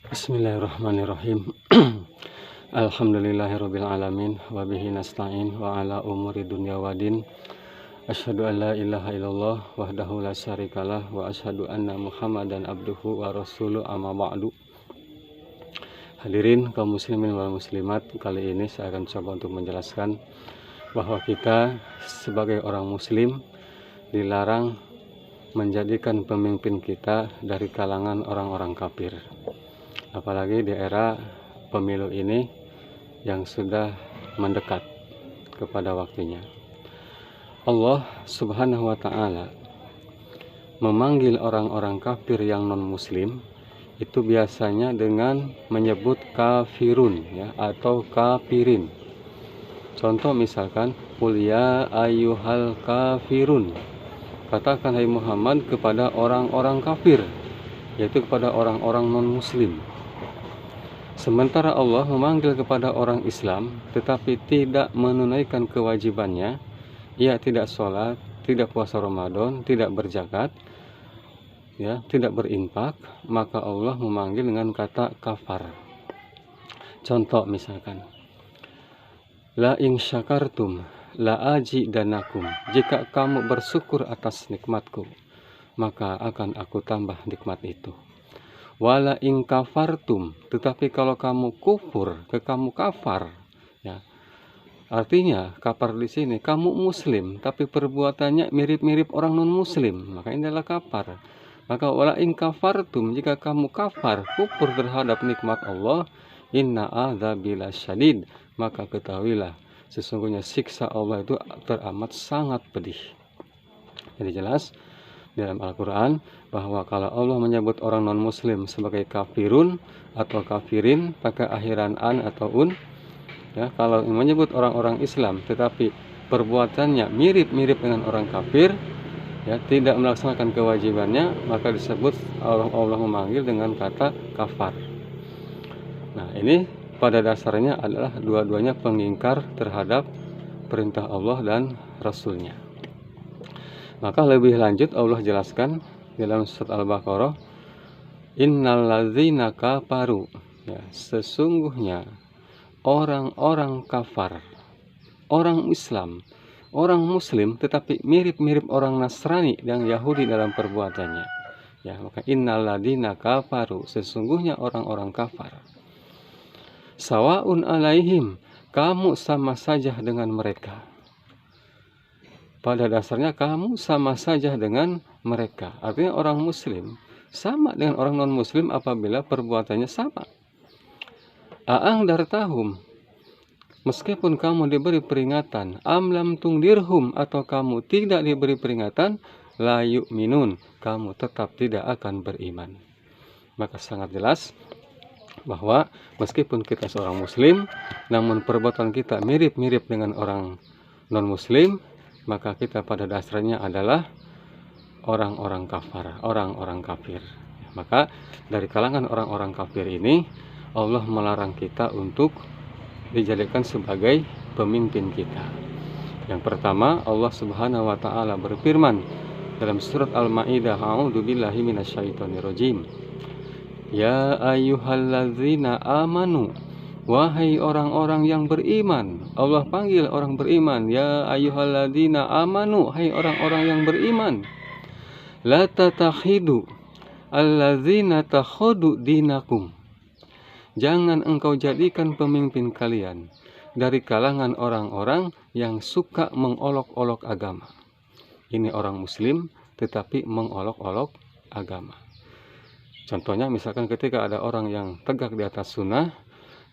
Bismillahirrahmanirrahim. Alhamdulillahirabbil alamin wa bihi nasta'in wa ala umuri dunya waddin. Asyhadu an la ilaha illallah wahdahu la syarikalah wa asyhadu anna Muhammadan abduhu wa rasuluh amma ba'du. Hadirin kaum muslimin wal muslimat, kali ini saya akan coba untuk menjelaskan bahwa kita sebagai orang muslim dilarang menjadikan pemimpin kita dari kalangan orang-orang kafir. Apalagi di era pemilu ini yang sudah mendekat kepada waktunya. Allah Subhanahu wa ta'ala memanggil orang-orang kafir yang non-muslim itu biasanya dengan menyebut kafirun, ya, atau kafirin. Contoh misalkan, qul ya ayyuhal kafirun, katakan hai Muhammad kepada orang-orang kafir, yaitu kepada orang-orang non-muslim. Sementara Allah memanggil kepada orang Islam tetapi tidak menunaikan kewajibannya, ia tidak sholat, tidak puasa Ramadan, tidak berzakat, ya, tidak berinfak, maka Allah memanggil dengan kata kafar. Contoh misalkan, la in syakartum la azidanakum, jika kamu bersyukur atas nikmatku maka akan aku tambah nikmat itu. Wala in kafartum, tetapi kalau kamu kufur, kamu kafar, ya. Artinya kafar di sini kamu muslim tapi perbuatannya mirip-mirip orang non-muslim, maka ini adalah kafar. Maka wala in kafartum, jika kamu kafar, kufur terhadap nikmat Allah, inna adzabi lasyadid, maka ketahuilah sesungguhnya siksa Allah itu teramat sangat pedih. Jadi jelas dalam Al-Quran bahwa kalau Allah menyebut orang non-muslim sebagai kafirun atau kafirin pakai akhiran an atau un, ya, kalau menyebut orang-orang Islam tetapi perbuatannya mirip-mirip dengan orang kafir, ya, tidak melaksanakan kewajibannya, maka disebut Allah memanggil dengan kata kafar. Nah, ini pada dasarnya adalah dua-duanya pengingkar terhadap perintah Allah dan Rasulnya. Maka lebih lanjut Allah jelaskan dalam surat Al-Baqarah, innal ladzina kafaru, ya, sesungguhnya orang-orang kafar, orang Islam, orang muslim tetapi mirip-mirip orang Nasrani dan Yahudi dalam perbuatannya. Ya, maka innal ladzina kafaru, sesungguhnya orang-orang kafar, sawaun alaihim, kamu sama saja dengan mereka. Pada dasarnya kamu sama saja dengan mereka. Artinya orang muslim sama dengan orang non-muslim apabila perbuatannya sama. Aang dartahum, meskipun kamu diberi peringatan, amlam tungdirhum, atau kamu tidak diberi peringatan, la yu'minun, kamu tetap tidak akan beriman. Maka sangat jelas bahwa meskipun kita seorang muslim, namun perbuatan kita mirip-mirip dengan orang non-muslim, maka kita pada dasarnya adalah orang-orang kafir, orang-orang kafir. Maka dari kalangan orang-orang kafir ini Allah melarang kita untuk dijadikan sebagai pemimpin kita. Yang pertama, Allah Subhanahu wa ta'ala berfirman dalam surat Al-Maidah, a'udzubillahi minasyaitonirrajim, ya ayyuhalladzina amanu, wahai orang-orang yang beriman. Allah panggil orang beriman, ya ayyuhalladzina amanu, hai orang-orang yang beriman. La tatakhidu alladzina takhudu dinakum, jangan engkau jadikan pemimpin kalian dari kalangan orang-orang yang suka mengolok-olok agama. Ini orang muslim tetapi mengolok-olok agama. Contohnya misalkan ketika ada orang yang tegak di atas sunnah,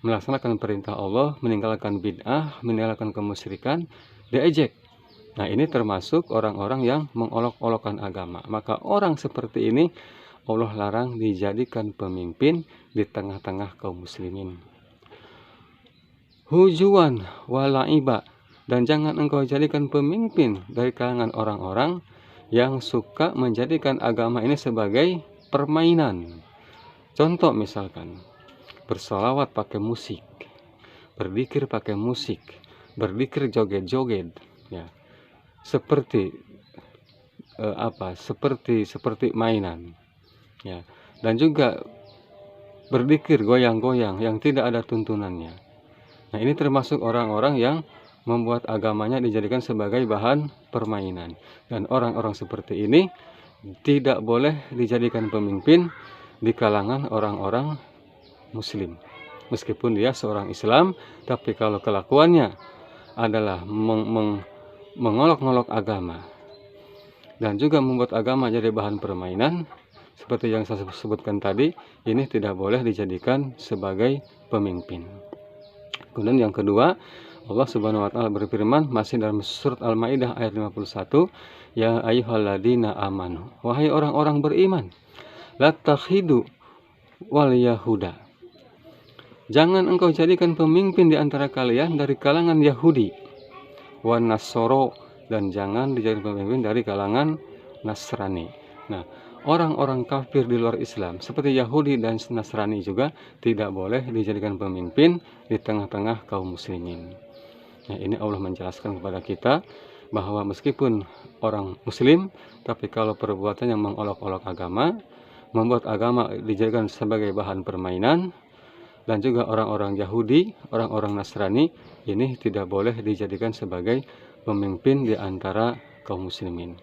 melaksanakan perintah Allah, meninggalkan bid'ah, meninggalkan kemusyrikan, diejek. Nah, ini termasuk orang-orang yang mengolok-olokkan agama. Maka orang seperti ini Allah larang dijadikan pemimpin di tengah-tengah kaum muslimin. Hujuan walaiba, dan jangan engkau jadikan pemimpin dari kalangan orang-orang yang suka menjadikan agama ini sebagai permainan. Contoh misalkan, bersolawat pakai musik, berzikir pakai musik, berzikir joget-joget, ya, seperti seperti mainan, ya. Dan juga berzikir goyang-goyang yang tidak ada tuntunannya. Nah, ini termasuk orang-orang yang membuat agamanya dijadikan sebagai bahan permainan. Dan orang-orang seperti ini tidak boleh dijadikan pemimpin di kalangan orang-orang muslim. Meskipun dia seorang Islam, tapi kalau kelakuannya adalah mengolok-ngolok agama dan juga membuat agama jadi bahan permainan, seperti yang saya sebutkan tadi, ini tidak boleh dijadikan sebagai pemimpin. Kemudian yang kedua, Allah Subhanahu wa taala berfirman masih dalam surat Al-Maidah ayat 51, ya ayyuhalladzina amanu, wahai orang-orang beriman, la takhidu wal yahuda. Jangan engkau jadikan pemimpin di antara kalian dari kalangan Yahudi, wan Nasoro, dan jangan dijadikan pemimpin dari kalangan Nasrani. Nah, orang-orang kafir di luar Islam seperti Yahudi dan Nasrani juga tidak boleh dijadikan pemimpin di tengah-tengah kaum muslimin. Nah, ini Allah menjelaskan kepada kita bahwa meskipun orang muslim, tapi kalau perbuatannya mengolok-olok agama, membuat agama dijadikan sebagai bahan permainan, dan juga orang-orang Yahudi, orang-orang Nasrani, ini tidak boleh dijadikan sebagai pemimpin di antara kaum muslimin.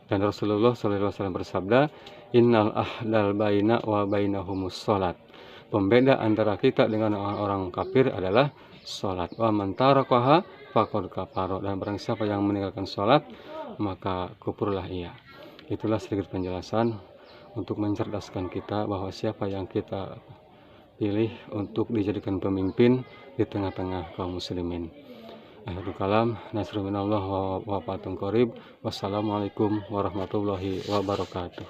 Dan Rasulullah SAW bersabda, innal ahdal baina wa bainahumus sholat. Pembeda antara kita dengan orang-orang kafir adalah sholat. Wa man tarakaha faqad kafara. Dan barang siapa yang meninggalkan sholat, maka kufurlah ia. Itulah sedikit penjelasan untuk mencerdaskan kita bahwa siapa yang kita pilih untuk dijadikan pemimpin di tengah-tengah kaum muslimin. Akhirul kalam, nasrul minallah wa wafatun qarib. Wassalamualaikum warahmatullahi wabarakatuh.